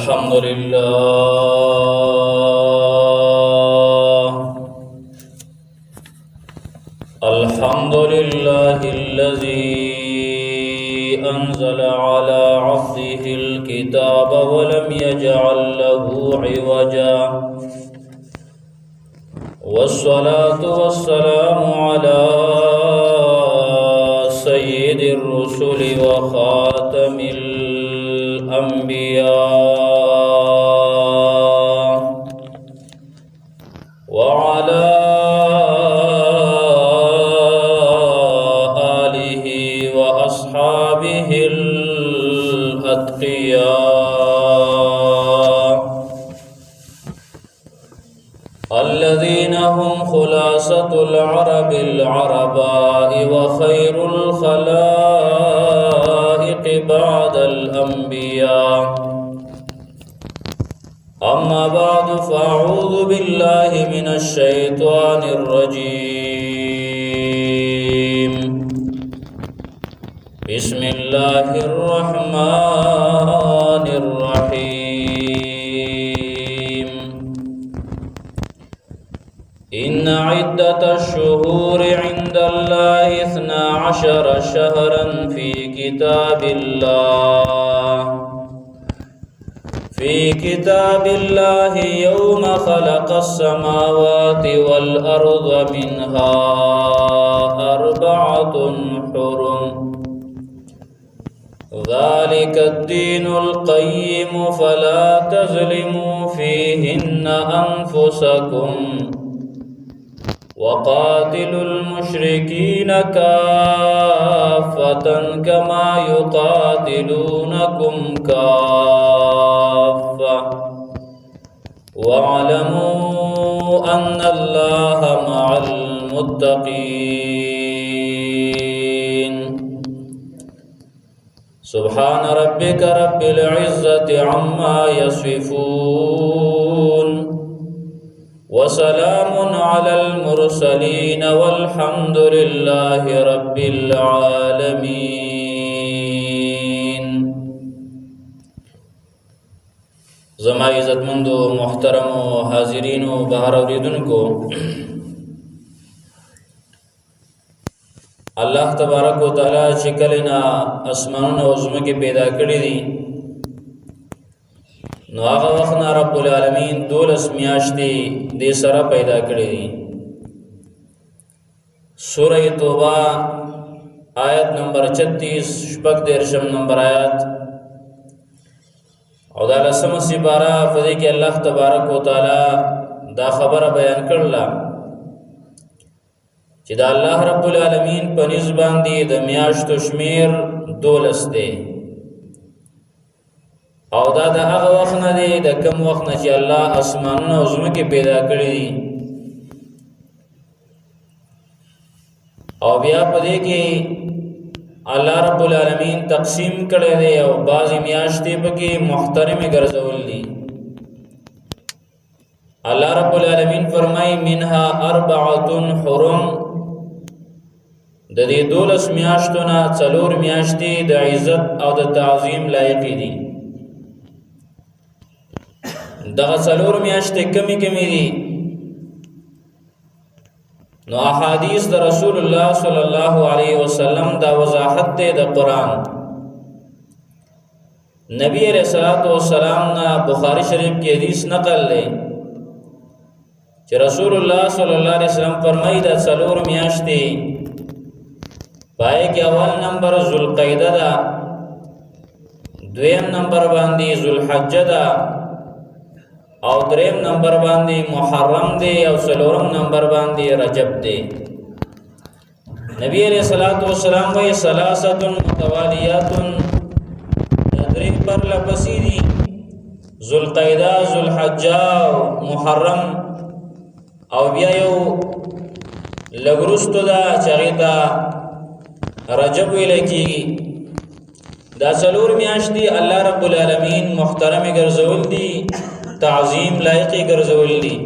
الحمد لله الذي أنزل على عبده الكتاب ولم يجعل له عوجا والصلاة والسلام على سيد الرسل وخاتم الأنبياء وعلى آله وأصحابه الأتقياء الذين هم خلاصة العرب العرباء وخير الخلائق بعد الأنبياء أما بعد فأعوذ بالله من الشيطان الرجيم بسم الله الرحمن الرحيم إن عدة الشهور عند الله 12 شهرا في كتاب الله يوم خلق السماوات والأرض منها 4 حرم ذلك الدين القيم فلا تظلموا فيهن أنفسكم وقاتلوا المشركين كافة كما يقاتلونكم كافة واعلموا أن الله مع المتقين سبحان ربك رب العزة عما يصفون وسلام على المرسلين والحمد لله رب العالمين. زما عزتمند و محترم و حاضرین و بهر اوریدونکو، الله تبارک و تعالی چې کله نه اسمانونه او ځمکې پیدا کړې دي، نو هغه وخت نه رب العالمین 12 میاشتې دې سره پیدا کړې دي. سورہ توبہ آیت نمبر 36 شپږ دیرشم نمبر آیت او دا لسمه سپاره په دې کې الله تبارک و تعالی دا خبره بیان کړله چې دا الله رب العالمین په نسبت باندې د میاشتو شمیر 12 دی، او دا د هغه وخت نه دی د کوم وخت نه چې الله اسمانونه او ځمکې پیدا کړي دي، او بیا په دې کې الله رب العالمین تقسیم کړی دی او بعضې میاشتې پکې محترمې ګرځول دي. الله رب العالمین فرمایي منها 4 حرم، د دې 12 میاشتو نه 4 میاشتې د عزت او د تعظیم لایق دي. دغه 4 میاشتې کمی دي، نو احادیث د رسول الله صلی الله علیه وسلم دا وضاحت ده د قرآن. نبی علیہ الصلوۃ والسلام نا بخاری شریف کی حدیث نقل لے چې رسول الله صلی الله علیه وسلم فرمایي دا 4 میاشتې پای کې اول نمبر ذوالقعده ده، دویم نمبر باندې ذوالحجه ده، او دریم نمبر باندې محرم دی، او څلورم نمبر باندې رجب دی. نبی علیہ الصلوۃ والسلام وی 3 متوالیات درې پر لپسې دي، ذوالقعده، ذوالحجه او محرم، او بیا یو لګرستو دا چې دا رجب ویل کېږي. دا 4 میاشتې الله رب العالمین محترم ګرځول دي، تعظیم لائق ګرځول دي.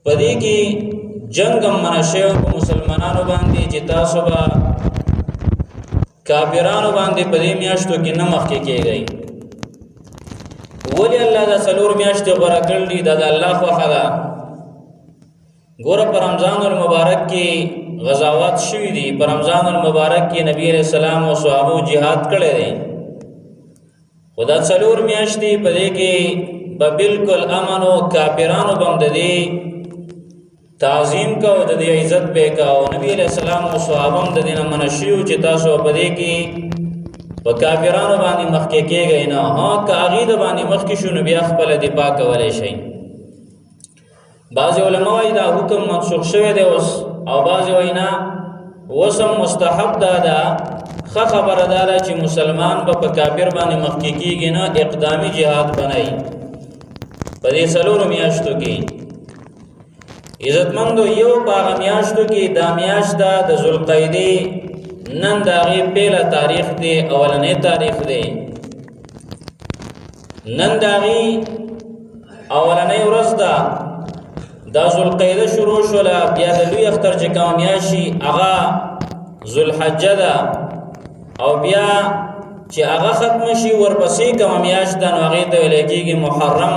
پدې کې جنگ هم منشئ په مسلمانانو باندې چې تاسو به کافرانو باندې پدې میاشتو کې نه مخکې کېږئ. ولی الله دا څلور میاشتې غوره کړل دي دا د الله خوښه ده. ګوره په رمضان المبارک کې غزاوات شوي دي، په رمضان المبارک کې نبی علیہ السلام او صحابو جهاد کړی دی. خدا څلور میاشتې په دې کې به بالکل امن او کافرانو به هم د دې تعظیم کا او د دې عزت به کا، او نبی علیہ السلام او صحابه هم د دې نه منع شوي چې تاسو په دې کې په کافرانو باندې مخکې کېږئ نه. ها که هغې د باندې مخکې شو نو بیا خپله دفاع کولی شئ. بعضې علما وایي دا حکم منسوخ شوی دی اوس، او بعضې وایي نه اوس هم مستحب دا ده. ښه خبره دا ده چې مسلمان به په کافر باندې مخکې کېږي نه، اقدامي جهاد بنئ په دې څلورو میاشتو کې. عزتمندو یو په هغه میاشتو کې دا میاشت ده د ذوالقعدې، نن د هغې پیله تاریخ دی، اولنی تاریخ دی. نن د هغې اولنی ورځ ده، دا ذوالقعده شروع شوله، بیا د لوی اختر چې کومه میاشت شي هغه ذوالحجه ده، او بیا چې هغه ختمه شي ورپسې کومه میاشت ده نو هغې ته ویلی کېږي محرم،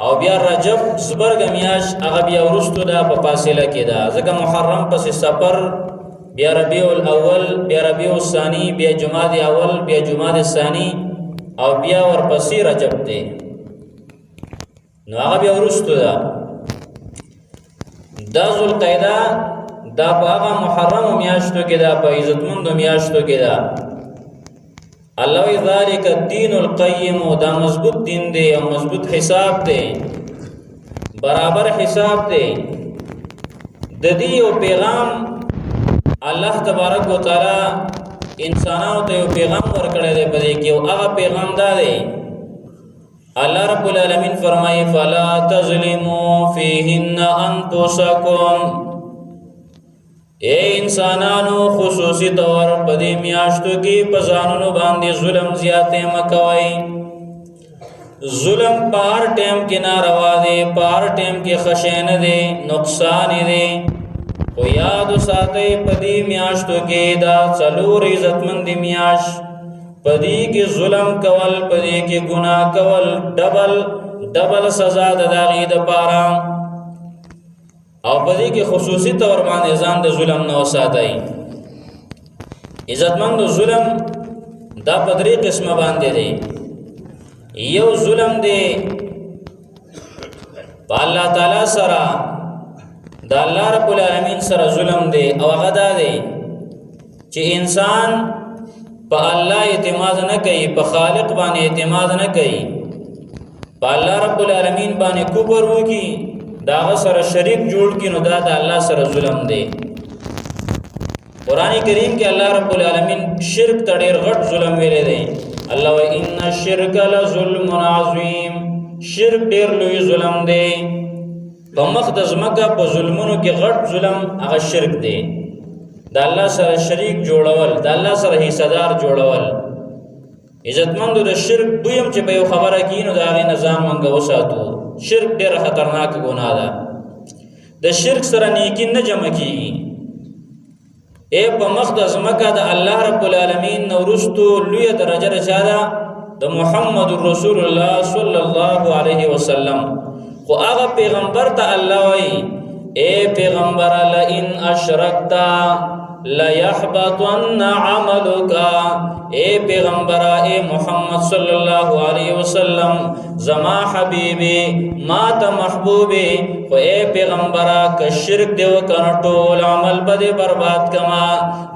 او بیا رجب زبرګه میاشت هغه بیا وروستو ده په فاصله کې ده. ځکه محرم پسې سفر، بیا ربیع الاول، بیا ربیع الثانی، بیا جمادی اول، بیا جمادی ثانی، او بیا ورپسې رجب دی، نو هغه بیا وروستو ده. دا ذوالقعده دا په هغه محرمو میاشتو کې ده، په عزتمندو میاشتو کې ده. الله وی ذالک الدین القیم، دا مضبوط دین دی او مضبوط حساب دی، برابر حساب دی. د دې یو پیغام الله تبارک و تعالی انسانانو ته یو پیغام ورکړی دی په دې کې، او هغه پیغام دا دی الله رب العالمین فرمایي فلا تظلموا فیهن انفسکم. اے انسانانو خصوصی طور په دې میاشتو کې په ځانونو باندې ظلم زیاتې مه کوئ. ظلم په هر ټیم کې ناروا دی، په هر ټیم کې ښه شی نه دی، نقصان دی. خو یاد ساتئ په دې میاشتو کې دا څلور عزتمندې میاشت، په دې کې ظلم کول، په دې کې ګناه کول ډبل سزا ده د هغې دپاره، او په دې کې خصوصي طور باندې ځان د ظلم نه وساتئ. عزتمندو ظلم دا په درې قسمه باندې دی. یو ظلم دی په الله تعالی سره، د الله رب العالمین سره ظلم دی، او هغه دا دی چې انسان په الله اعتماد نه کوي، په خالق باندې اعتماد نه کوي، په الله رب العالمین باندې کفر وکړي، دا هغه سره شریک جوړ کړي، نو دا د الله سره ظلم دی. قرآن کریم کې الله رب العالمین شرک ته ډېر غټ ظلم ویلی دی. الله وایي ان الشرک لظلم عظیم، شرک ډېر لوی ظلم دی. په مخ د ځمکه په ظلمونو کې غټ ظلم هغه شرک دی، د الله سره شریک جوړول، د الله سره حصدار جوړول. عزتمندو د شرک دویم چې په یو خبره کې نو د هغې نه ځان موږ وساتو. شرک ډېره خطرناک ګناه ده، د شرک سره نیکي نه جمع کېږي. ای په مخ د ځمکه د الله رب العالمین نه وروستو لویه درجه د چا ده؟ د محمد رسول الله صلی الله علیه وسلم. خو هغه پیغمبر ته الله وایي اے پیغمبر لئن اشرکتا لیحبطن عملک. اے پیغمبر اے محمد صلی اللہ علیہ وسلم زما حبیبی ما تا محبوبی، خو اے پیغمبر که شرک دیو کنو ټول عمل بده برباد کما.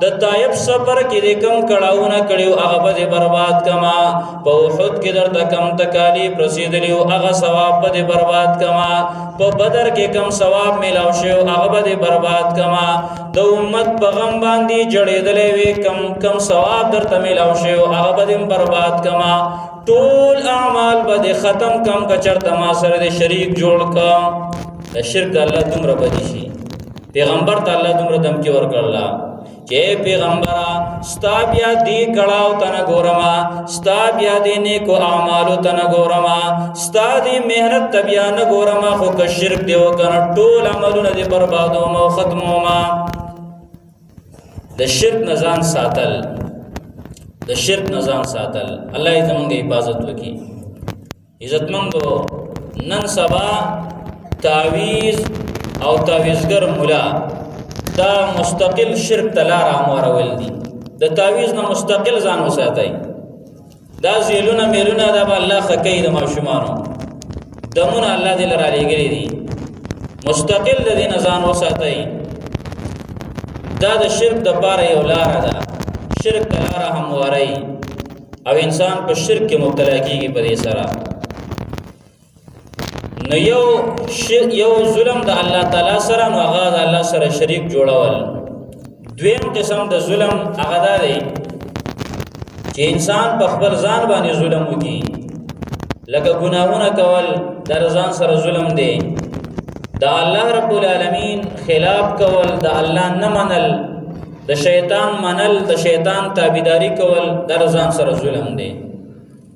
د طائف سفر کې د کم کړهونه کړیو هغه بده برباد کما. په احد کې درته کم تکالیف رسیدلیو هغه ثواب بده برباد کما. په بدر کې کم ثواب میلاو شو هغه بده برباد کما. د امت په غم باندې جړېدلې وي کم ثواب درته میلاو شو هغه بده برباد کما. ټول اعمال بده ختم کم کچرته ما سره د شریک جوړ کا. د شرک الله دومره بدی شي. پیغمبر ته الله دومره دمکی ورکړله چې پیغمبر ستا بیا دی کړهو ته نه ګورما، ستا بیا دی نیکو اعمالو ته نه ګورما، ستا دی محنت ته بیا نه ګورما، خو که شرک دی وکنه ټول عملونه دی بربادوم او ختموما. د شرک نه ځان ساتل. د شرک نه ځان ساتل. الله یې زمونږ حفاظت وکړي. عزتمندو، نن سبا تعویز او تعویزګر مولا دا مستقل شرک ته لاره هوارول دي. د تعویز نه مستقل ځان وساتئ. دا زیلونه میلونه دا به الله ښه کوي. د ماشومانو دمونه الله دې له رالیږلي دي. مستقل د دې نه ځان وساتئ. دا د شرک دپاره یو لاره ده. شرک ته لاره هموارئ او انسان په شرک کې مبتلا کېږي. په دې سره نو یو ظلم د الله تعالی سره، نو هغه د الله سره شریک جوړول. دویم قسم د ظلم هغه دا دی چې انسان په خپل ځان باندې ظلم وکړي، لکه ګناهونه کول در ځان سره ظلم دی. د الله رب العالمین خلاف کول، د الله نه منل، د شیطان منل، د شیطان تابعداري کول در ځان سره ظلم دی.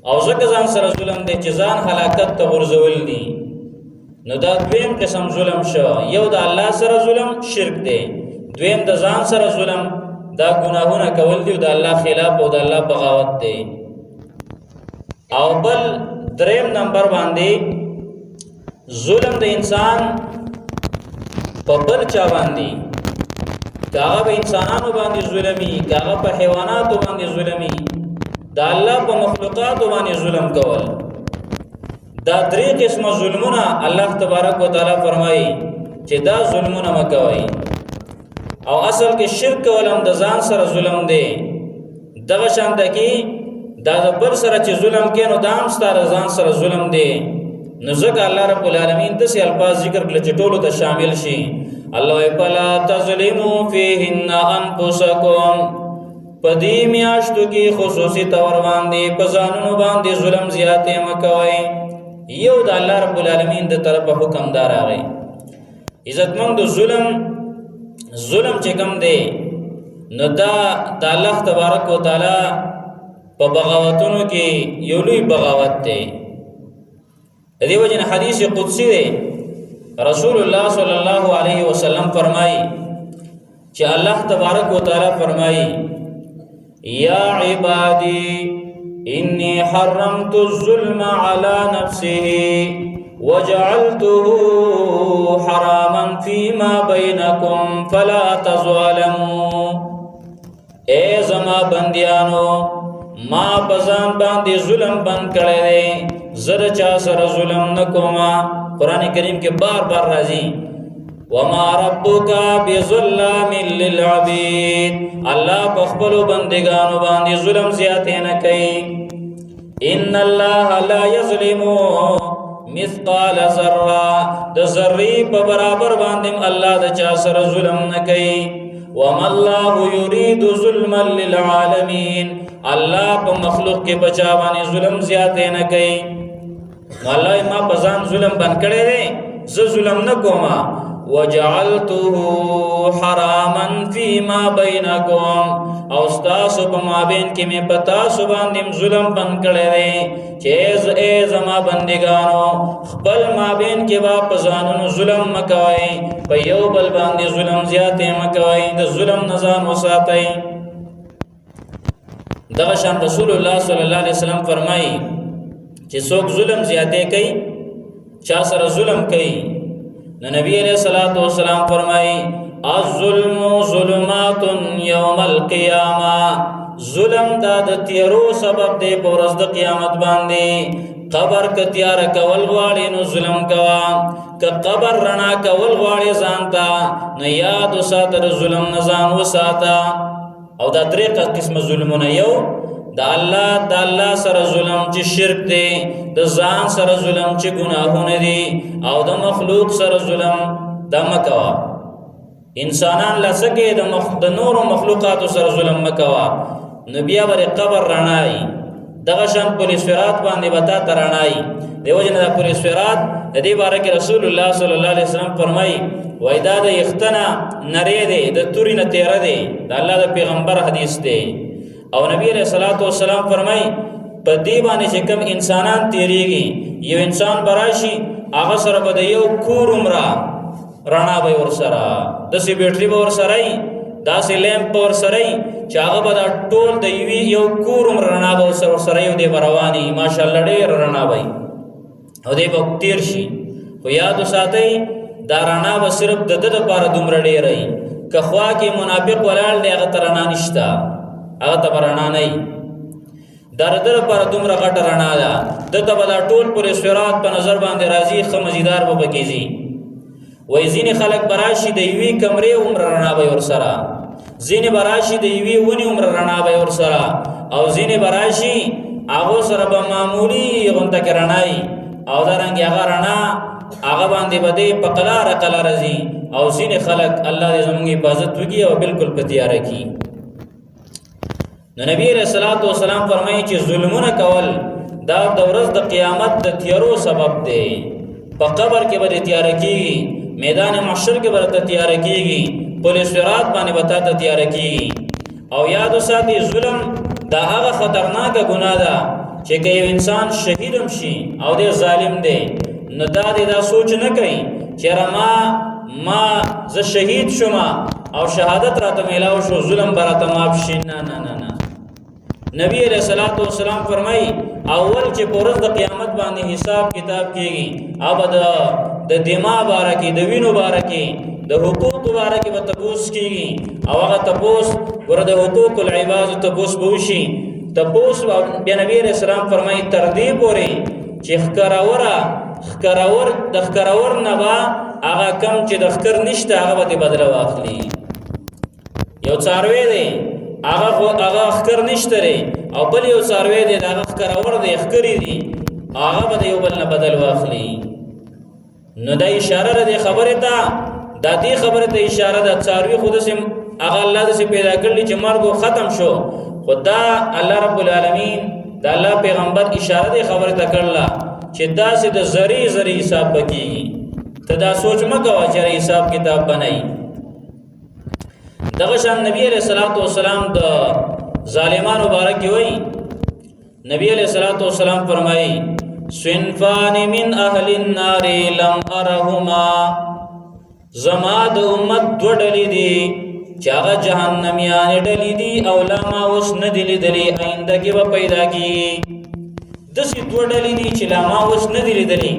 او ځکه ځان سره ظلم دی چې ځان هلاکت ته غورځول دي. نو دا دویم قسم ظلم شو. یو د الله سره ظلم شرک دی، دویم د ځان سره ظلم دا ګناهونه کول دي او د الله خلاف او د الله بغاوت دی. او بل دریم نمبر باندې ظلم د انسان په بل چا باندې، کاغه په انسانانو باندې ظلمي، کاغه په حیواناتو باندې ظلمي، د الله په مخلوقاتو باندې ظلم کول. دا درې قسمه ظلمونه الله تبارک وتعالى فرمایي چې دا ظلمونه مکوئ. او اصل کې شرک کول هم د ځان سره ظلم دی. دغه شانته کې دا د بل سره چې ظلم کوي نو دا هم ستا د ځان سره ظلم دی. نو ځکه الله رب العالمین داسې الفاظ ذکر کړل چې ټولو ته شامل شي. الله وایي فلا تظلموا فیهن انفسکم، په دې میاشتو کې خصوصي طور باندې په ځانونو باندې ظلم زیاتې مه کوئ. یو د الله رب العالمین د طرفه حکم دا راغی. عزتمند ظلم چې کوم دی نو دا د الله تبارک وتعالی په بغاوتونو کې یو لوی بغاوت دی. د دې وجه نه حدیث قدسی دی. رسول الله صلی الله علیه وسلم فرمایي چې الله تبارک وتعالی فرمایي یا عبادی انی حرمت الظلم علی نفسه وجعلته حراما فيما بينكم فلا تظالموا. اے زما بندیانو، ما بزان باندې ظلم بند کړی دی، زه چا سره ظلم نکوما. قرآن کریم کې بار بار راځي وما ربک بظلام للعبید. الله په خپلو بندګانو باندې ظلم زیاتې نه کوي. ان الله لا یظلم مثقال ذره، د ذرې په برابر باندې الله د چا سره ظلم نه کوي. وما الله يريد ظلما للعالمين، الله په مخلوق کې بچا باندې ظلم زیاتې نه کوي. الله ما په ځان ظلم بند کړی دی، زه ظلم نه کومه. وجعلته حراما فيما بينكم، او ستاسو په مابین کې مې په تاسو باندې ظلم بند کړی دی چې ای زما بندګانو، خپل مابین کې به په ځانونو ظلم مه کوئ، په یو بل باندې ظلم زیاتې مه کوئ، د ظلم نه ځان وساتئ. دغه شان رسول الله صلی الله علیه وسلم فرمایي چې څوک ظلم زیاتې کوي، چا سره ظلم کوي، نو نبی علیہ الصلوۃ والسلام فرمایي الظلم ظلمات یوم القیامه، ظلم دا د تیرو سبب دی په ورځ د قیامت باندې. قبر که تیاره کول غواړي نو ظلم کوه، که قبر رڼا کول غواړي ځان ته نو یاد وساته د ظلم نه ځان وساته. او دا درې قسمه ظلمونه، یو د الله سره ظلم چې شرک دی، د ځان سره ظلم چې ګناهونه دي، او د مخلوق سره ظلم دا مه کوه. انسانان لسکه د نورو مخلوقاتو سره ظلم مه کوه، نو بیا به قبر رڼایي. دغه شان پل صراط باندې به تا ته رڼایي. دیو جن دا پل صراط د دې باره کې رسول الله صلی الله علیه وسلم فرمایي وای دا د یختنه نری دی، د توري نه تیره دی، د الله د پیغمبر حدیث دی. او نبی علیہ الصلوۃ والسلام فرمای په دې باندې چې کوم انسانان تیریږي، یو انسان براشي هغه سره به یو کور عمره رڼا به ور سره، د سی بیټری به ور سره ای، داسې لیمپ ور سره چې هغه به دا ټول د یو کور عمر رڼا به ورسره یو دی به رواني ماشاءالله ډېر رڼا به او دی به تیر شي خو یاد وساتئ دا رڼا به صرف د ده دپاره دومره ډېره وي که خوا کې منافق ولاړ دی هغه ته رڼا نشته هغه ته به رڼا نه وي دا د ده لپاره دومره غټه رڼا ده ده ته به دا ټول پورې صراط په نظر باندې راځي ښه مزیدار به پکې ځي وایي ځینې خلک به راشي د یوې کمرې عمره رڼا به یې ورسره ځینې به راشي د یوې ونې عمره رڼا به یې ورسره او ځینې به راشي هغو سره به معمولي غونته کې رڼا وي او دارنګې هغه رڼا هغه باندې به دی په قلاره قلاره ځي او ځینې خلک الله دې زموږ حفاظت وکړي او بالکل په تیاره کړي نو نبی علیہ الصلوۃ والسلام فرمایي چې ظلمونه کول دا د ورځ د قیامت د تیارو سبب دی په قبر کې به تیاره کیږي میدان محشر کې به تیاره کیږي پولیس صراط باندې به ته تیاره کیږي او یاد وساتئ ظلم دا هغه خطرناکه ګناه ده چې که یو انسان شهید هم شي او دی ظالم دی نو دا سوچ نه کوي چې ما زه شهید شوم او شهادت راته میلاو شو ظلم به راته معاف شي نه نه نه نه نبی علیہ الصلوۃ والسلام فرمای اول چې په ورځ د قیامت باندې حساب کتاب کیږي او د دماغ باره کې د وینو باره کې د حقوق باره کې به تپوس کیږي او هغه تپوس ور د حقوق العباد تپوس به وشي تپوس بیا نبی علیہ السلام فرمای تر دې پورې چې ښکراور نه به هغه کم چې د ښکر نشته هغه به بدله واخلي یو څاروی دی هغه ښکر نشته دی او بل یو څاروی دی د هغه ښکراور دی ښکرې دي هغه به د یو بل نه بدل واخلي نو دا اشاره ده دې خبرې ته دا دې خبرې ته اشاره ده څاروي خو داسې هغه الله داسې پیدا کړلی چې مرګ ختم شو خو دا الله رب العالمین دا الله پیغمبر اشاره دې خبرې ته کړله چې داسې د زری حساب بکیږي ته دا سوچ مه کوه چې حساب کتاب بنئ دغه شان نبی علیہ الصلوۃ والسلام د ظالمانو مبارک وی نبی علیہ الصلوۃ والسلام فرمایي صنفان من اهل النار لم ارهما زما د امت دو ډلې دي چې هغه جهنميان ډلې دي او لا ما اوس نه دي لیدلې آینده کې به پیدا کیږي داسې دو ډلې دي چې لا ما اوس نه دي لیدلې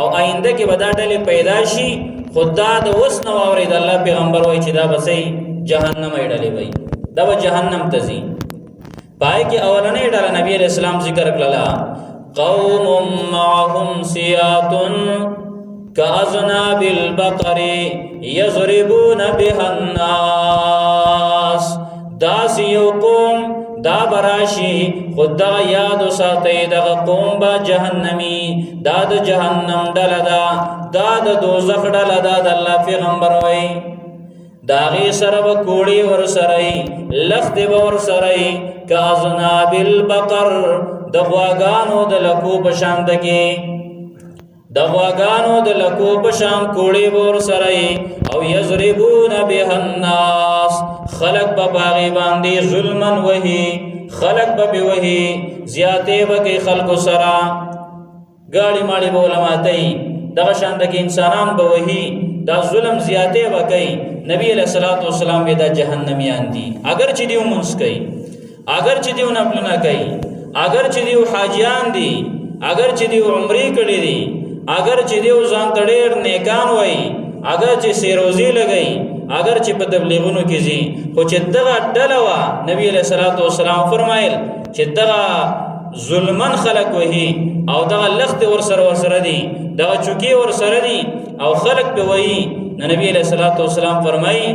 او آینده کې به دا ډلې پیدا شي خدا د اوس نه واورید الله پیغمبر وایي چې دا بسې جهنم ایډلې وای دا به جهنم ته ځي پای کې اولنې ډله نبی علیہ السلام ذکر کړلا قوم معهم سیات کاذناب البقر یضربون بها الناس داس یو قوم دا براشي خدا یاد ساتي دا قوم با جهنمی دا د جهنم ډله دا د دوزخ ډله دا د الله پیغمبر وای داغی سره به کوړی ور سره لخت به ور سره کاذناب البقر د غواګانو د لکو په شان دګي د غواګانو د لکو په شان کوړی ور سره او یضربون به الناس خلق به باغی باندې ظلمن وهي خلق به وهي زیاته به خلق سره گاڑی ماړي بولماتای دغه شان دګي انسانان به وهي دا ظلم زیاته وکي نبی علیہ الصلوۃ والسلام دا جهنميان دي اگر چې دیو منس کوي اگر چې دیو نفلونه کوي اگر چې دیو حاجیان دي اگر چې دیو عمرې کړي دي اگر چې دیو ځان تډیر نیکان وای اگر چې سیروزی لګي اگر چې په تبلیغونو کې زی خو چې دغه ډلوا نبی علیہ الصلوۃ والسلام فرمایل چې دغه ظلمن خلق وهي او دغه لخت ور سره دي دغه چوکي ور سره دي او خلق په وایي نبی علیہ الصلوۃ والسلام فرمایي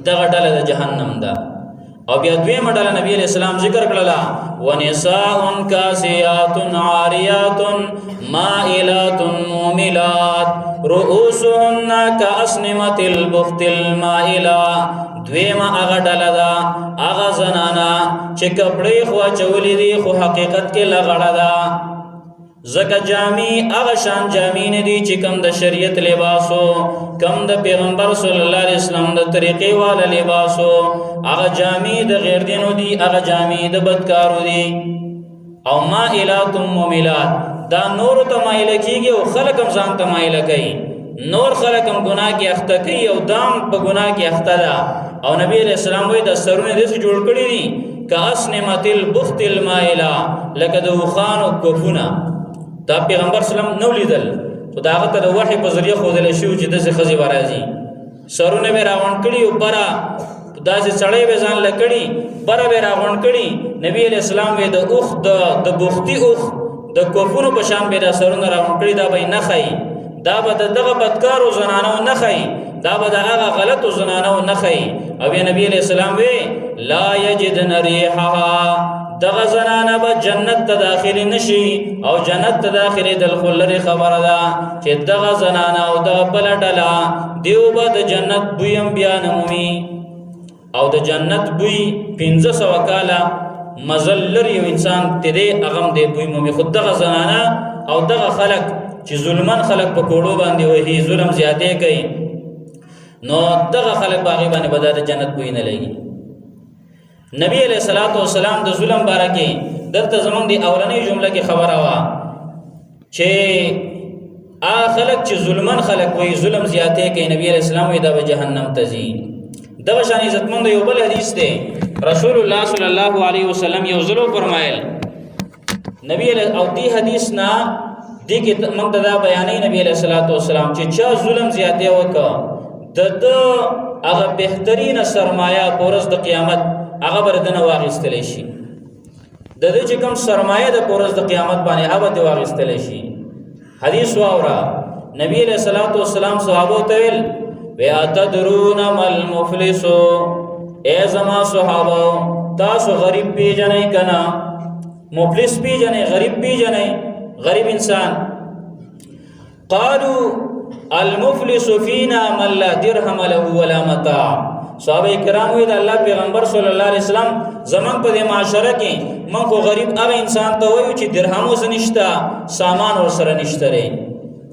دغه ډله د جهنم ده او بیا دویمه ډله نبی علیہ السلام ذکر کړله ونساء کاسیات عاریات مائلات موملات رؤوسهن کاسنمه البخت المائله دویمه هغه ډله ده هغه زنانا چې کپړې خو چولې دي خو حقیقت کې لغړه ده زکه جامی هغه شان جامی نه دي چې کم د شریعت لباسو کم د پیغمبر صلی الله علیه وسلم د طریقې والا لباسو هغه جامی د غیر دینو دي هغه جامی د بدکارو دي او مائلات موملات دا نور ته مایل کیږي او خلق هم ځان ته مایل کوي نور خلق هم ګناه کې اخته کوي او دام په ګناه کې اخته ده او نبی علیہ السلام وی د سرونه دې جوړ کړی دي کاسنمت البخت المائلا لکه د وخانو کوفونه. دا پیغمبر سلام نو لیدل خو دا هغه ته د وحی په ذریعه خودل شو چې دغه خزي ورازي سرونه به راوند کړي او برا داسې سړی به ځان لکړي برا به راوند کړي. نبی علیہ السلام وی د اوخ د بختی اوخ د کوفونو په شان به د سرونه راوند کړي دا به نه خای دا به دغه بدکارو زنانو نه خای دا به هغه غلطو زنانو نه خای. او نبی علیہ السلام وی لا یجدن ریحها دغه زنانه به جنت ته داخل نشي او جنت ته داخل دل خلری خبره ده چې دغه زنانه او دغه بل ډله دیو به د جنت بویم بیان مومي او د جنت بوی 1500 کاله مزل لري انسان تیرې اغم دی بوی مومي. خود دغه زنانه او دغه خلق چې ظلمن خلق په کوړو باندې وਹੀ ظلم زیاتې کوي نو دغه خلق باغی باندې بدل جنت بوی نه لګي. نبی علیہ الصلوۃ والسلام د ظلم بارکه دلته زمونږ دی اولنۍ جمله کې خبره وا چې خلق چې ظلمن خلق وي ظلم زیاتې کوي نبی علیہ السلام وي دا به جهنم تزي. دغه شان عزتمند یو بل حدیث دی رسول الله صلی الله علیه وسلم یو ظلم فرمایل نبی علیہ او دی حدیث نا دی کې موږ دا بیانې نبی علیہ الصلوۃ والسلام چې چا ظلم زیاتې وکړه د هغه بهترین سرمایه پورز د قیامت هغه بردنه واغستل شي د دې چې کوم سرمایه د پورز د قیامت باندې هغه د واغستل شي. حدیث واورا نبی علیہ الصلوۃ والسلام صحابه ته ویل ویا تدرون مل مفلس اے زما صحابه تاسو غریب پیژنئ کنا مفلس پیژنئ غریب پیژنئ غریب انسان. قالوا المفلس فينا من لا درهم له ولا متاع. صحابه کرام وی د الله پیغمبر صلی الله علیه وسلم زمان په معاشره کې من کو غریب هغه انسان ته وایو چې درهم وس نشتا سامان ور سره نشته لري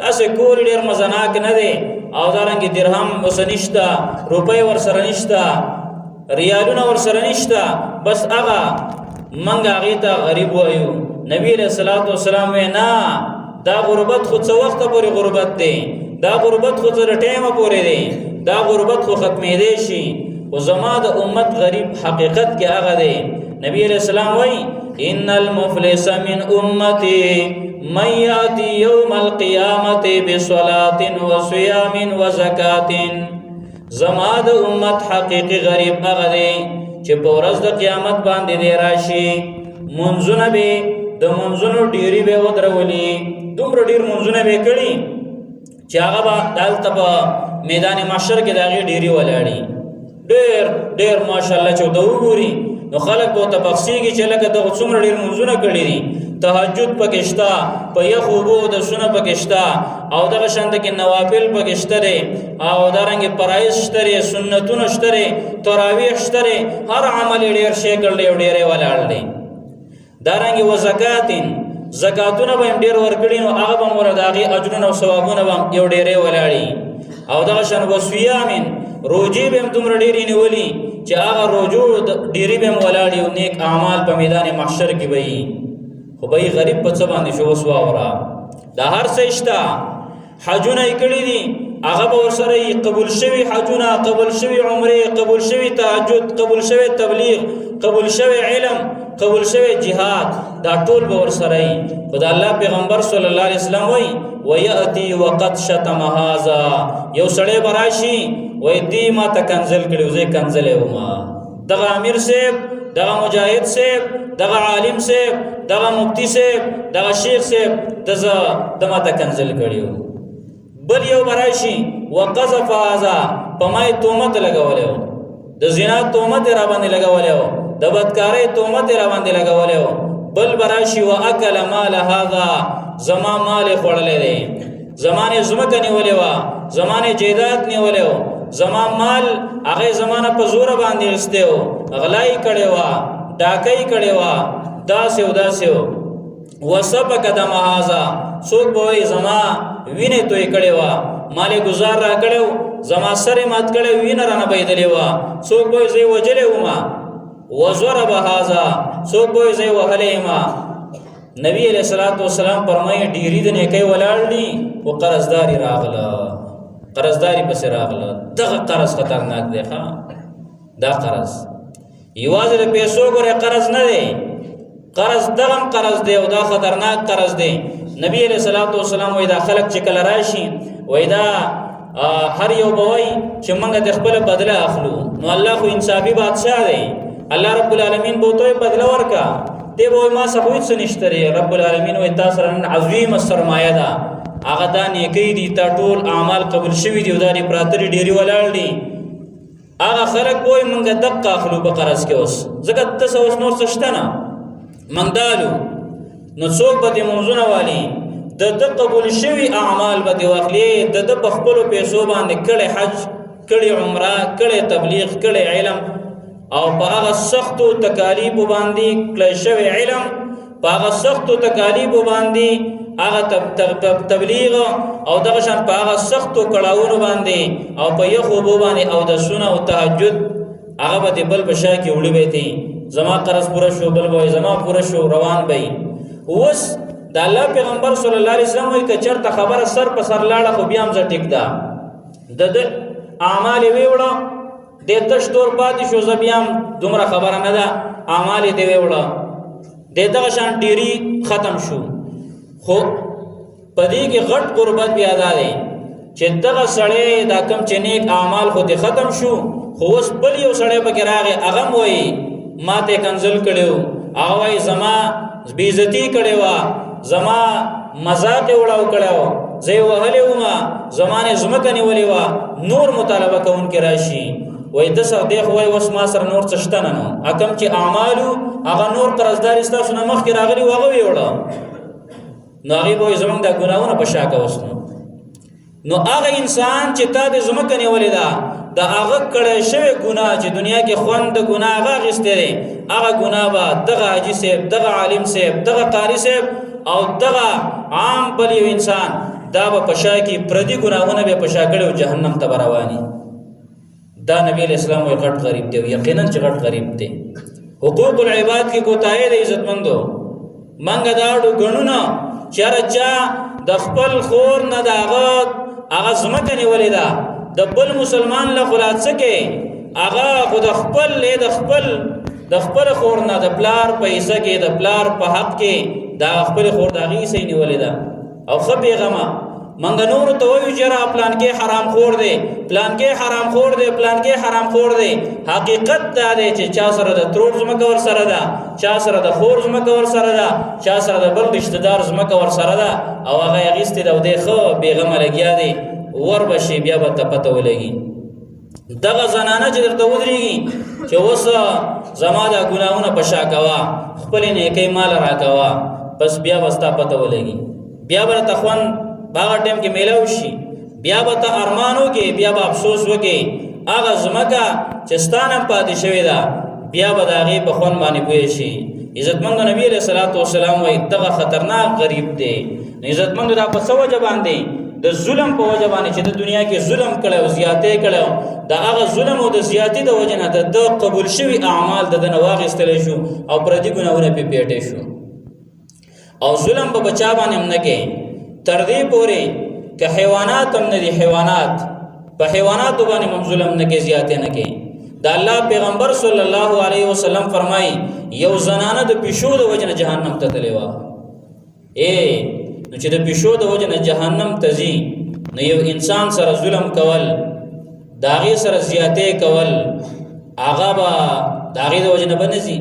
تاسو کور ډیر مزناک نه دی او دارنګ درهم وس نشتا روپۍ ور سره نشتا ریالونه ور سره نشتا بس هغه منګه هغه ته غریب وایو. نبی رسول الله صلی الله علیه وسلم نه دا غربت خو څو وخت پورې غربت دی دا غربت خو تر ټیمه پورې دی دا غربت خو ختمې دی شي او زما د امت غریب حقیقت کې هغه دی. نبی رسول الله وای ان المفلس من امتي من ياتي يوم القيامه بصلاه وصيام وزکات. زما د امت حقیقي غریب هغه دی چې په ورځ د قیامت باندې دی راشي منځونه به د منځونو ډیری به ودرولي دومره ډیر منځونه به کړي چې هغه به دلته په میدان محشر کې داغي ډیری ولاړي ډیر ډیر ماشاءالله چې دوه وګوري نو خلک به تفصیلی چې لکه د څومره ډیر منځونه کړي دي تهجد پکشتا په یخوبو د سونه پکشتا او دغه شاند کې نوافل پکشتره او دارنګ پرایز شتره سنتونه شتره تراویح شتره هر عمل ډیر شي کړل ډیره ولاړ دي. دارنګ وزکاتین زکاتونه به ډیر ورکړي نو هغه به مور داغي اجرونه او ثوابونه به یو ډیره ولاړي او دغه شان وصیامین روجي به دومره ډیری نیولي چې هغه روجو ډیری به ولاړي او نیک اعمال په میدان محشر کې وي. خو به غریب په څه باندې شو وسوا ورا دا هر څه اشتا حجونه کړی دي هغه به ورسره قبول شوی حجونه قبول شوی عمره قبول شوی تهجد قبول شوی تبلیغ قبول شوی علم قبول شوی جهاد دا ټول به ورسره خدای الله پیغمبر صلی الله علیه وسلم وای وياتي وقد شتم هذا یو سړی براشي وای دی ما ته کنزل کړو زه کنزل وما دغه امیر صاحب دغه مجاهد صاحب دغه عالم صاحب دغه مفتی صاحب دغه شیخ صاحب دما ته کنزل کړو. بل یو براشي وقذف هذا پمای تومت لګولیو د زنا تومت را باندې لګولیو د بدکارۍ تومت را باندې لګولیو. بل براشي واکل مال هذا زما مال خړلې دي زمانه زمکه نیولې وا زمانه جیدات نیولې و زما مال هغه زمانه په زور باندې استیو غلای کړي وا ډاکای کړي وا داسو وسبک دم هذا سوق به زما وینه توي کړي وا مال گزار را کړو زما سره مات کړي وینه رانه بيدلې وا سوق به زي وجلې وما وزرب هذا سوق به زي وهلې ما. نبی علیہ الصلوۃ والسلام فرمایي ډیری د نیکي ولاړ دي او قرضداري راغله قرضداري پس راغله دغه قرض خطرناک دی ښا دا قرض یوازې د پیسو ګوره قرض نه دی، قرض دغم قرض دی او دا خطرناک قرض دی. نبی علیہ الصلوۃ والسلام وای دا خلق چې کله راشي وای دا هر یو بوي چې موږ د خپل بدله اخلو، نو الله خو انصافي بادشاہ دی، الله رب العالمین به توې بدله ورکا دی، وای ما څه هیڅ نشته. رب العالمین وای تاسو رن عظیم سرمایه ده، هغه دا نیکی دي، تا ټول اعمال قبول شوي دي او دا پراتری ډیری ولاړ دي. هغه خلق وای موږ دقه اخلو په قرض کې، اوس ځکه تاسو اوس نور څه شته نه موږ دالو، نو څوک به دې منځونه والي د قبول شوي اعمال به دې واخلي، د په خپلو پیسو باندې کړی حج، کړی عمره، کړی تبلیغ، کړی علم، او په هغه سختو تکالیفو باندې کړی شوی علم، په هغه سختو تکالیفو باندې هغه تبلیغ او دغه شان په هغه سختو کړهونو باندې او په یخو اوبو باندې او د سنت او تهجد هغه به بل بشا کې وړي وي، زما قرض پوره شو، بل به زما پوره شو، روان به. اوس د الله پیغمبر صلی الله علیه وسلم وایي که چېرته خبره سر په سر لاړه خو بیا هم زه ټیک ده، د اعمال یې ویوړه د تش تور پاتې شو، زه بیا هم دومره خبره نه ده، اعمال یې دې ویوړه د دغه شان ډیری ختم شو. خو په دې کې غټ قربت بیا دا دی چې دغه سړی دا کم چې نیک اعمال خو دې ختم شو، خو اوس بل یو سړی پکې راغی، هغه هم وایي ما ته کنزل کړی و، هغه وایي زما بېعزتي کړې وه، زما مذاق یې وړاو کړی و، زه یې وهلی ومه، زمانې ځمکه نیولې وه، نور مطالبه کوونکي راشي وایي ده سر دی خو وایي اوس ما سره نور څه شته نه نو، کم چې اعمالو هغه نور قرضداري ستاسو نه مخکې راغلي و هغه ویوړه، نو هغې به وایي زموږ دا ګناهونه په شا کوس نو هغه انسان چې تا د ځمکه نیولې ده د هغه کړی شوی ګناه چې دنیا کې خوند د ګناه هغه اخیستی دی، هغه ګناه به دغه حاجي صاحب، دغه عالم صاحب، دغه قاري صاحب او دغه عام بل یو انسان دا به په شا کې پردي ګناهونه به په شا کړي او جهنم ته به رواني. دا نبی علیہ السلام وایي غټ غریب دی، یقینا چې غټ غریب دی. حقوق العباد کې کوتاهي د عزتمندو منګه دا اړو ګڼو نه چې هر چا د خپل خور نه د هغه ځمکه نیولې ده، د بل مسلمان له خلاص کې هغه خو د خپل خور نه د پلار په حصه کې د پلار په حق کې دا خپل خور د هغې حصه یې نیولې ده. او ښه بېغمه منګه نورو ته وایو چې یاره پلان کې حرام خور دی، پلان کې حرام خور دی، پلان کې حرام خور دی، حقیقت دا دی چې چا سره د ترور ځمکه ور سره ده، چا سره د خور ځمکه ور سره ده، چا سره د بل رشته دار ځمکه ور سره ده او هغه یې اخیستې ده او دی ښه بېغمه لګیا دی، ور به شي بیا به ته پته ولګي. دغه زنانه چې درته ودرېږي چې اوس زما دا ګناهونه په شا کوه، خپلې نیکۍ مال را کوه، بس بیا به ستا پته ولګي، بیا به راته خوند هغه ټایم کې میلاو شي، بیا به ته ارمان وکړې، بیا به افسوس وکړې، هغه ځمکه چې ستا نه پاتې شوې ده بیا به د هغې په خوند باندې پوه شي. عزتمندو نبي علیه الصلاۃ والسلام وایي دغه خطرناک غریب دی. عزتمندو دا په څه وجه باندې؟ د ظلم په وجه باندې چې د دنیا کې ظلم کړی او زیاتې کړی، د هغه ظلم او د زیاتې د وجه نه د قبول شوي اعمال د ده نه واخیستلی شو او پردي ګناهونه پې پیټې شو. او ظلم په بچا باندې هم نه کوي تر دې پورې که حیوانات هم نه دي، حیوانات په حیواناتو باندې هم ظلم نه کوي، زیاتې نه کوي. د الله پیغمبر صلی الله علیه وسلم فرمایي یو زنانه د پیشو د وجه نه جهنم ته تللې وه. نو چې د پیشو د وجه نه جهنم ته ځي، نو یو انسان سره ظلم کول، د هغې سره زیاتې کول، هغه به د هغې د وجه نه به نه ځي.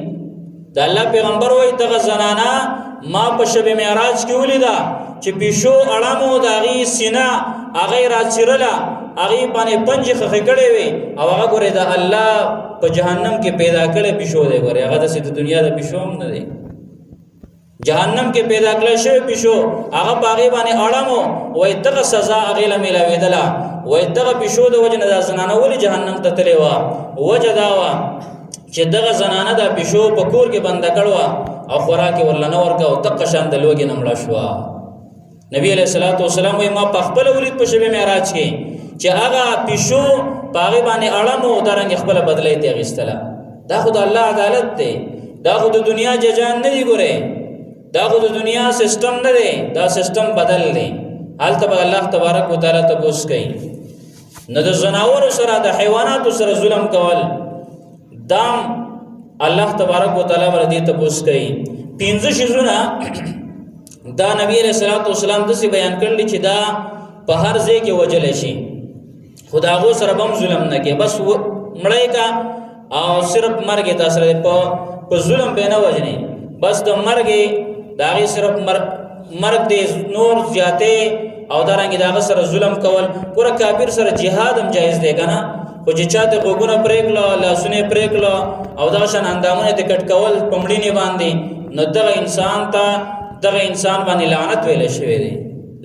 د الله پیغمبر وایي دغه زنانه ما په شب معراج کې ولیده چې پیشو اړمو د هغې سینه هغه یې راڅیرله، هغې باندې پنجې خښې کړې وې او هغه ګورې د الله په جهنم کې پیدا کړی پیشو دی. ګورې هغه داسې د دنیا د پیشو هم نه دی، جهنم کې پیدا کړی شوی پیشو هغه په هغې باندې اړمو، وایي دغه سزا هغې له میلاوېدله. وایي دغه پیشو د وجې نه دا زنانه ولې جهنم ته تلې وه؟ وجه دا وه چې دغه زنانه دا پیشو په کور کې بنده کړ وه او خوراک یې ورله نه ورکه او دقه شان د لوږې نه مړه شوه. نبی علیه الصلاۃ والسلام وایي ما په خپله ولید په شب معراج کې چې هغه پیشو په هغې باندې اړم و، دارنګې خپله بدله یې ترې اخیستله. دا خو د الله عدالت دی، دا خو د دنیا ججان نه دي. ګورې دا خو د دنیا سسټم نه دی، دا سسټم بدل دی. هلته به الله تبارک وتعالی تپوس کوي. نو د ځناورو سره د حیواناتو سره ظلم کول دام الله تبارک وتعالى ورته تپوس کوي. پنځه شیزونه دا نبی علیہ الصلوۃ والسلام د سی بیان کړل چې دا په هر ځای کې وجل شي، خداغو سره بم ظلم نه کې، بس مړی کا او صرف مرګ ته سره په ظلم به نه وجني، بس د مرګ داغه صرف مرګ دې نور زیاته او دارنګ داغه سره ظلم کول. پورا کافر سره jihad هم جایز دی کنه، خو چې چاته وګونه پریکلا لاسونه پریکلا او دا شان اندامونه ته کټ کول پمړی نه باندې، نو دغه انسان باندې لعنت ویل شوی دی،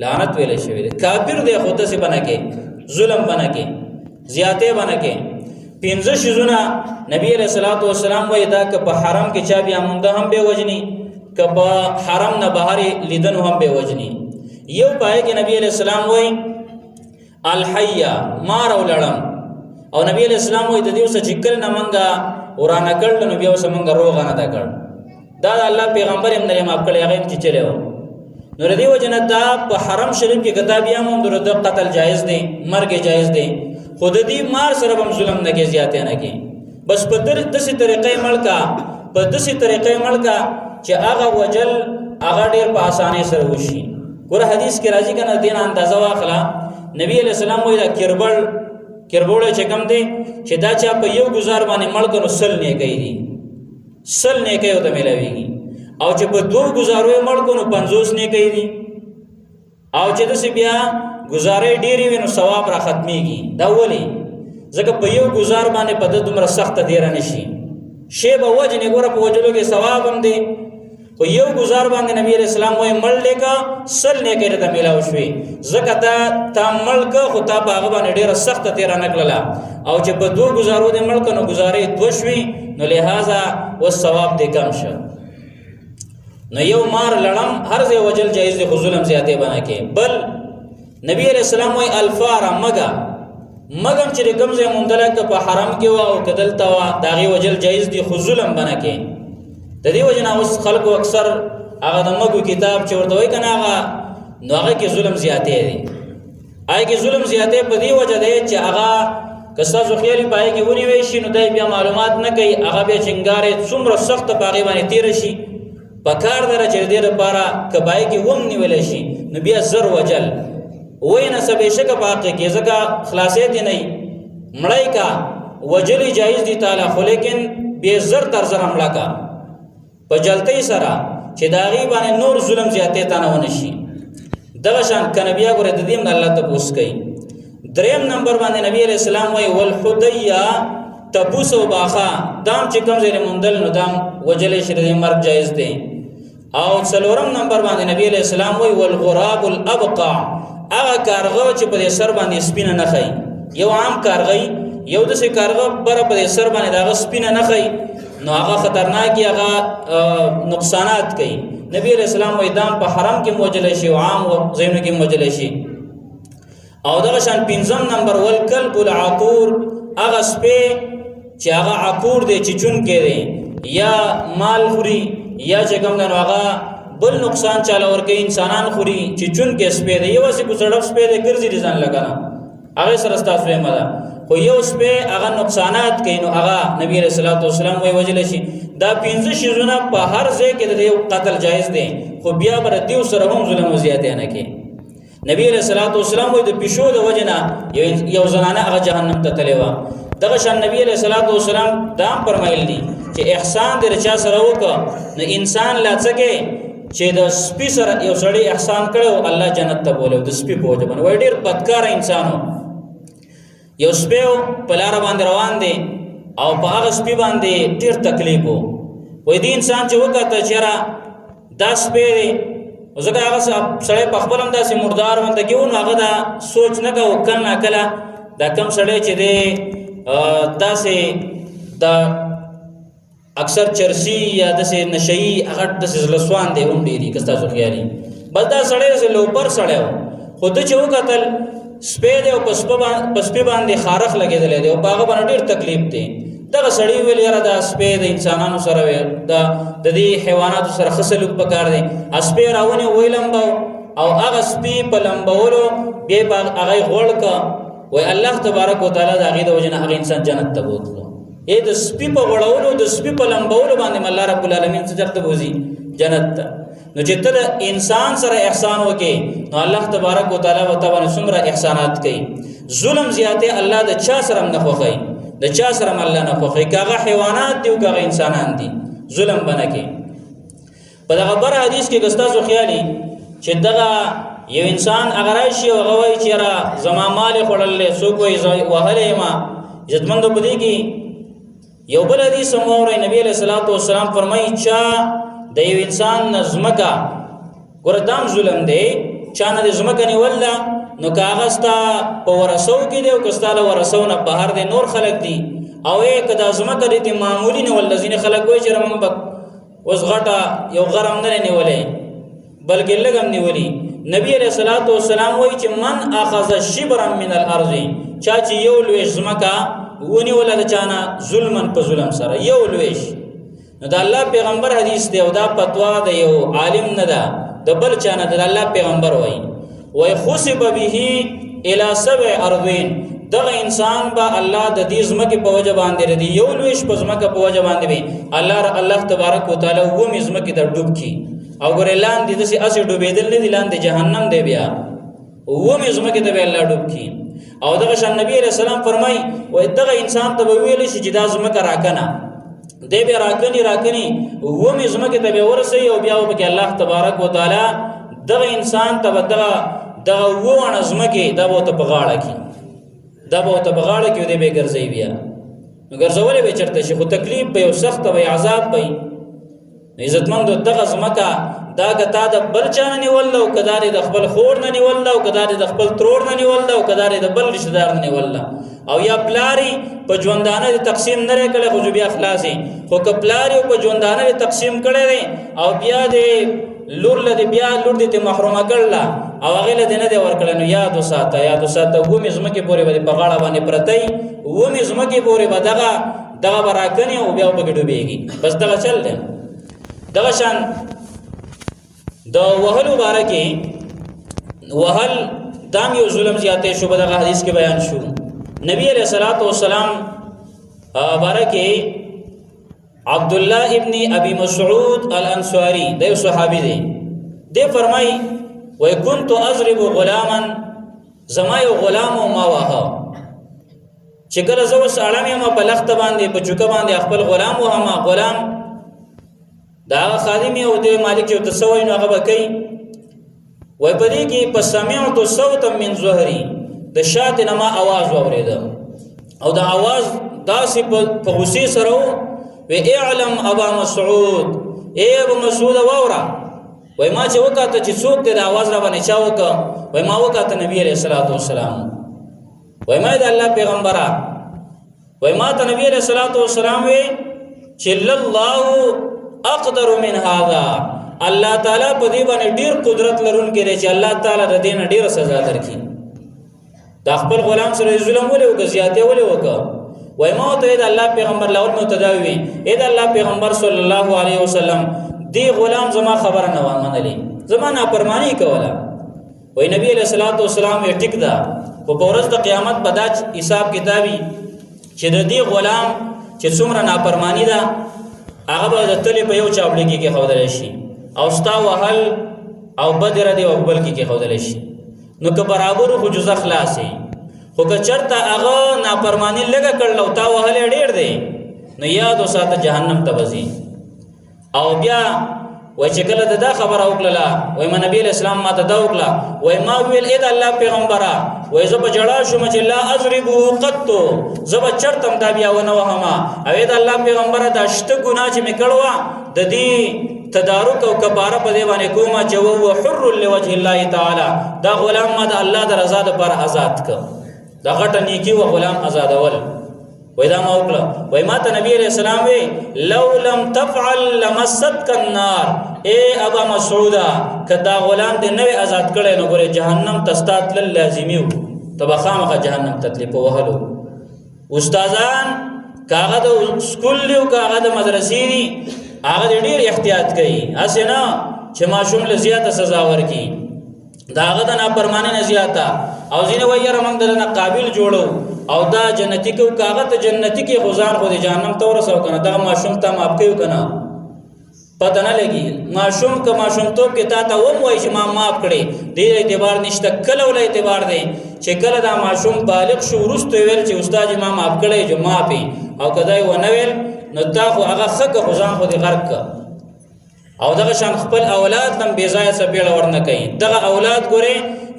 لعنت ویل شوی دی. کافر دی خو ته څه بنکه ظلم بنکه زیاته بنکه. پنځه شیزونه نبی علیہ الصلوۃ والسلام وای دا که په حرم کې چا بیا مونږ هم به وجنی، که په حرم نه بهر لیدن هم به وجنی. یو پای کې نبی علیہ السلام وای الحیا مار او لړم، او نبی علیہ السلام وای د دې وسه چې کله نمنګا ورانه کړل نو بیا وسه مونږ روغ نه تا کړ. دا الله پیغمبر هم نه ماف کړی هغه چې چلے و. نو ردی وجنه دا په حرم شریف کې کتاب یا هم د قتل جایز دی، مرګ جایز دی، خود دې مار سره هم ظلم نه کې زیاته نه کې. بس په دسي طریقې ملکا، په دسي طریقې ملکا چې هغه وجل هغه ډیر په اسانه سره وشي. ګور حدیث کې راځي کنه دین اندازه واخلا. نبی علیہ السلام وایي دا کربوړ چې کم دی چې دا چا په یو گزار باندې ملک نو سل نه کوي دي، سل نه کوي او ته ملاويږي. او چې په دوه گزارو ملک نو 50 نه کوي دي، او چې د بیا گزارې ډېری وینو ثواب را ختميږي. دا ولي ځکه په یو گزار باندې په دومره سخت ډیر نشي شی به وجه نه ګوره په وجلو کې ثواب هم دی، خو یو گزار باندې نبی علیہ السلام وای مړ لیکا سل نه کېره ته ملاو شوي، ځکه دا ملک خو تا په هغه باندې ډیره سخت تیر نه کړله، او چې په دوه گزارو د ملک نو گزارې دوه شوي، نو لہذا و ثواب دې کم شه. نو یو مار لړم هر ځای وجل جایز دی، خو ظلم زیاته بنا کې. بل نبی علیہ السلام وای الفار مگم چې کوم ځای مندلک په حرم کې وا او کدلتا وا داغي وجل جایز دی، خو ظلم بنا کې. د دې وجنه اوس خلکو اکثر هغه د مګو کتاب چې ورته وای کنه هغه نو هغه کې ظلم زیاته دی، آی کې ظلم زیاته په دې وجه دی چې هغه کستا زو خیالي پای کې ونی وي شي، نو دای بیا معلومات نه کوي، هغه بیا چنګارې څومره سخت پاغي باندې تیر شي. پکار دره چې دې لپاره کبای کې وم نیول شي، نو بیا زر وجل وای نه سبې شک پاکه کې ځکه خلاصې دي نه مړای کا وجل جایز دي تعالی، خو لیکن به زر در زر حمله کا په جلتې سره چې داغي باندې نور ظلم زیاتې تا نه ونشي. دغه شان کنبیا ګره د دې من الله ته پوس کوي. دریم نمبر باندې نبی علیہ السلام وای والحدیہ تبوس او باخا دام چې کوم ځای مندل نو دام وجل شری مرګ جایز دی. او څلورم نمبر باندې نبی علیہ السلام وای والغراب الابقع هغه کارغه چې په سر باندې سپینه نه خي، یو عام کارغه یو د سې کارغه بر په سر باندې دغه سپینه نه خي، نو هغه خطرناکي هغه نقصانات کوي. نبی علیہ السلام وای دام په حرم کې موجل شي او عام زینو کې موجل شي. او دغه شان پنځم نمبر والکلب العقور هغه سپه چې هغه عقور دی چې چون کې دی یا مال خوري یا چې کوم نه هغه بل نقصان چاله ورکه انسانان خوري چې چون کې سپه دی، یو څه کوڅړب سپه دی ګرځي ځان لګانا هغه سره تاسو یې مده، خو یو سپه هغه نقصانات کوي، نو هغه نبی رسول الله صلی الله علیه وجل شي. دا 15 شیزونه په هر ځای کې د قتل جایز دي، خو بیا بر دیو سره هم ظلم زیاته نه کوي. نبی رسول الله صلی الله علیه د پښو د وجنه یو زنانه هغه جهنم ته تللی و. دغه شان نبی رسول الله صلی الله علیه دا فرمایلی دي چې احسان دې رچا سره وکړه نو انسان لاڅکه چې د سپي سره یو سړی احسان کړو الله جنت ته بوله. د سپي په وجه باندې وای ډیر بدکار انسانو، یو سپي په لار باندې روان دي او په هغه سپي باندې ډیر تکلیف وو. وای دې انسان چې وکړه چې را د سپي ځکه هغه سړی په خپل هم داسې مردار باندې کېو، نو هغه دا سوچ نه کوو کله کله دا کم سړی چې دی داسې دا اکثر چرسی یا داسې نشئی هغه داسې زلسوان دی هم ډېري که ستاسو خیالي بس دا سړی داسې لوپر سړی و، خو ده چې وکتل سپی دی او په سپي باندې خارخ لګېدلی دی او په هغه باندې ډېر تکلیف دی. دغه سړی ویل یاره دا سپی د انسانانو سره د دې حیواناتو سره ښه سلوک پکار دی. سپی راونی وی لمبو او هغه سپي په لمبولو بیا په هغه غوړ که وای الله تبارک وتعالی د هغې د وجې نه هغه انسان جنت ته بوتلو. د سپي په غړولو د سپي په لمبولو باندې الله رب العالمین څه چرته بوزي جنت ته. نو چې ته انسان سره احسان وکې نو الله تبارک وتعالى وتعالى څومره احسانات کوي. ظلم زیاته الله د چا سره نه خوښي، د چا سره الله نه خوښي، کاغه حیوانات دی او کاغه انسانان دي، ظلم بنکې. په دغه بر حدیث کې ګستاسو خیالي چې دغه یو انسان اگر راشي او غوي چې را زما مال خړلې سو کوئی وهله ما عزتمند بده کې یو بل حدیث موږ نبی علیہ الصلوۃ والسلام فرمایي چا د یو انسان نظمکا ګردام ظلم دی چا نه زمکه نیولله نو کاغستا په ورسو کې دی او کستاله ورسو نه بهر دی نور خلق دی او یک د زمکه دي معمولی نه ولذین خلق وای چې رمن بک وس غټه یو غرم نه نیولې بلکې لګم نیولې. نبی علیہ الصلوۃ والسلام وای چې من اخذ شبرا من الارض چا چې یو لوی زمکه ونی ولله چانه ظلمن په ظلم سره یو لوی. نو د الله پیغمبر حدیث دی او دا فتوا د یو عالم نه ده د بل چانه د الله پیغمبر وای وای خصب به الى سبع ارضین دغه انسان با الله د دې زمکه په وجه باندې ردی یو لویش په زمکه په وجه باندې وي الله تبارک وتعالى و می زمکه د ډوب کی او ګرلان دي د سي اسې ډوبېدل نه دي لاندې جهنم دی بیا و می زمکه ته الله ډوب کی. او دغه شان نبی علیہ السلام فرمای وای دغه انسان ته ویل شي چې دا زمکه راکنه دی به راکنی و می زمکه ته به ورسي او بیا وبکه الله تبارک وتعالى دغه انسان ته دغه و نظمکه دا به ته بغاړه کی دا به ته بغاړه کې دی به ګرځي بیا نو ګرځولې به چرته شي خو تکلیف به او سخت به عذاب به عزتمند دغه زمکه دا کته د بل چانه نیول او کدارې د خپل خور نه نیول او کدارې د خپل ترور نه نیول او کدارې د بل رشتہ دار نه نیول او یا پلاری په ژوندانه تقسیم نه کړي خو بیا خلاصي خو کپلاری په ژوندانه تقسیم کړي او بیا د لور لدی بیا لور دې محرومه کړل او هغه له دینه دې ورکړل. نو یاد وساته و مزمکه پورې باندې په غاړه باندې پرتای و مزمکه پورې بدغه براکنی او بیا په ګډو بیږي بس دغه چل دی. دغه شان د وهل مبارکي وهل دام یو ظلم زیاته شو دغه حدیث کې بیان شو. نبی علیہ الصلوۃ والسلام بارکه عبد الله ابن ابي مسعود الانصاري د صحابي دی د فرمای وای كنت اضرب غلاما زما یو غلام او ما واه چې کله زو سالمه ما په لخت باندې په چوکه باندې خپل غلام او ما غلام دا خادم او د مالک یو تسوي نو هغه بکای وای پدې کې په سمعت صوتا من ظهري د شات نما आवाज اورید او دا आवाज داسې په غصې سره و اعلم ابا مسعود اے ابو مسعود واورا وای ما چې وکاته چې څوک دې आवाज را باندې چا وک وای ما وکاته نبی عليه الصلاه والسلام وای ما د الله پیغمبره وای ما ته نبی عليه الصلاه والسلام وی چې الله اقدر من هذا الله تعالی په دې باندې ډیر قدرت لرونکی دی چې الله تعالی د دې نه ډیر سزا درکړي. دا خپل غلام سره ظلم ولې وکړ زیاته ولې وکړ وای ما ته د الله پیغمبر لاول متداوی اې د الله پیغمبر صلی الله علیه وسلم دی غلام زما خبره نه ومنلې زما نافرمانی کوله وای نبی علیہ الصلوۃ والسلام یې ټیک دا په ورځ د قیامت بداج حساب کتابي چې د دې غلام چې څومره نافرمانی ده هغه به د تلې په یو چاوړي کې خودل شي او ستا وهل او بدر دی او بل کې خودل شي نو که برابر خو جزء خلاصي خو که چرته هغه نافرمانی لګه کړل او تا وهل ډېر دی نو یاد وساته جهنم ته وځي. او بیا وای چې کله دا خبره وکړه وای ما نبی اسلام ما ته دا وکړه وای ما ویل اې د الله پیغمبره وای زه په جړا شوم چې لا اضربو قط زب چرتم دا بیا ونه وهما او د الله پیغمبره دا شته ګناه چې میکړوا د دې تدارک او کفاره په دی باندې کومه چې وو حر لوجه الله تعالی دا غلام ما د الله د رضا لپاره آزاد ک دا غټه نیکی و غلام آزادول وای دا ما وکړه وای ما ته نبی علیہ السلام وی لو لم تفعل لمستك النار اے ابا مسعودا کدا غلام دې نوې آزاد کړي نو ګوره جهنم تستات لازمي وو تبخامه جهنم تکلیف وهلو. استادان کاغه د سکول له کاغه د مدرسې دي هغه ډېر احتیاط کوي اسنه چې ماشوم له زیاته سزا ورکي داغه د نافرمانی نه زیاته او ځینې وایره موږ دلته قابل جوړو او دا جنتی کو کاغه ته جنتی کې غزان خو د جهنم ته ورسو کنه دا ماشوم ته ماپ کیو کنه پته نه لګي ماشوم که ماشوم توپ کې تا ته وم وای چې ما ماپ کړي دې اعتبار نشته کله ول اعتبار دی چې کله دا ماشوم بالغ شو ورسته ویل چې استاد ما ماپ کړي جو ماپي او کدای و نه ویل نو تا خو هغه خکه غزان خو دې غرق او دغه شان خپل اولاد تم بے ځای سپېړه ورنه کوي دغه اولاد ګوره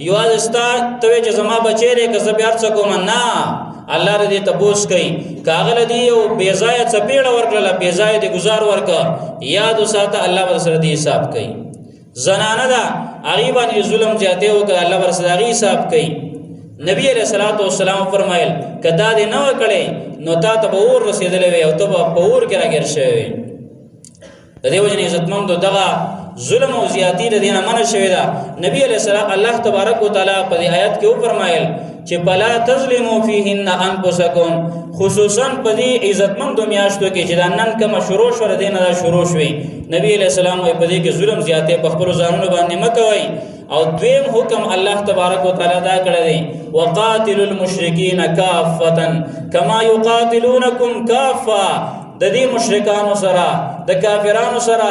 یواز استا ته چې زما بچی لري که زه بیا څه کوم نه الله دې تبوس کوي کاغل دی او بے ځای سپېړه ورکړه بے ځای دې گزار ورکا یاد وساته الله ور سره دې حساب کوي زنانه دا غریبان ظلم جاته او که الله ور سره حساب کوي نبی علیہ الصلوۃ والسلام فرمایل کدا دې نو کړي نو تا ته اور رسیدلې وي او ته په اور کې راګر شوی د دې وجه عزتمند دغه ظلم او زیاتی د دینه منع شوی دا نبی علیہ السلام الله تبارک وتعالى په آیات کې فرمایل چې بلا تظلموا فیهن انفسکم خصوصا په دې عزتمند میاشتو کې چې د نن کوم شروع شور دینه دا شروع شوی نبی علیہ السلام په دې کې ظلم زیاته په خپل ځانونو باندې مکوئ او دویم حکم الله تبارک وتعالى دا کړی دی وقاتلوا المشرکین کافتا کما یقاتلونکم کافا د دې مشرکانو سره د کافرانو سره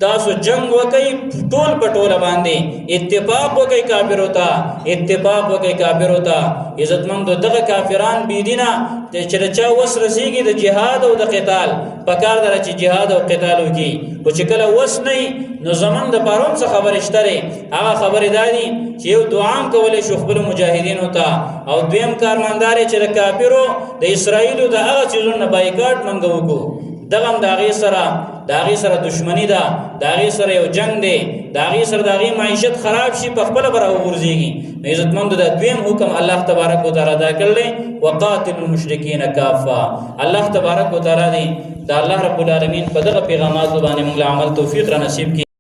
تاسو جنگ وکي ټول پټول باندې اتفاق وکي کافر ہوتا اتفاق وکي کافر ہوتا عزتمند دغه کافران بی دینه چې چا وس رسیږي د جهاد او د قتال پکار در چې جهاد او قتال وکي او چې کله وس نه نو زمون د پاروم څخه خبر اشتره هغه خبر دادي چې یو دعام کولې شو خپل مجاهدین ہوتا او دویم کارمندار چې د کافرو د اسرایلو د هغه چیزونو بایکاټ منغو کو دغم داغي سره دشمنی ده داغي سره یو جنگ دی داغي سره داغي معیشت خراب شي په خپل بر ورزيږي عزتمند د دویم حکم الله تبارک وتعالى ادا کړل وقاتل المشرکین کافا الله تبارک وتعالى دی دا الله رب العالمین په دغه پیغامات باندې موږ عمل توفیق را نصیب کړي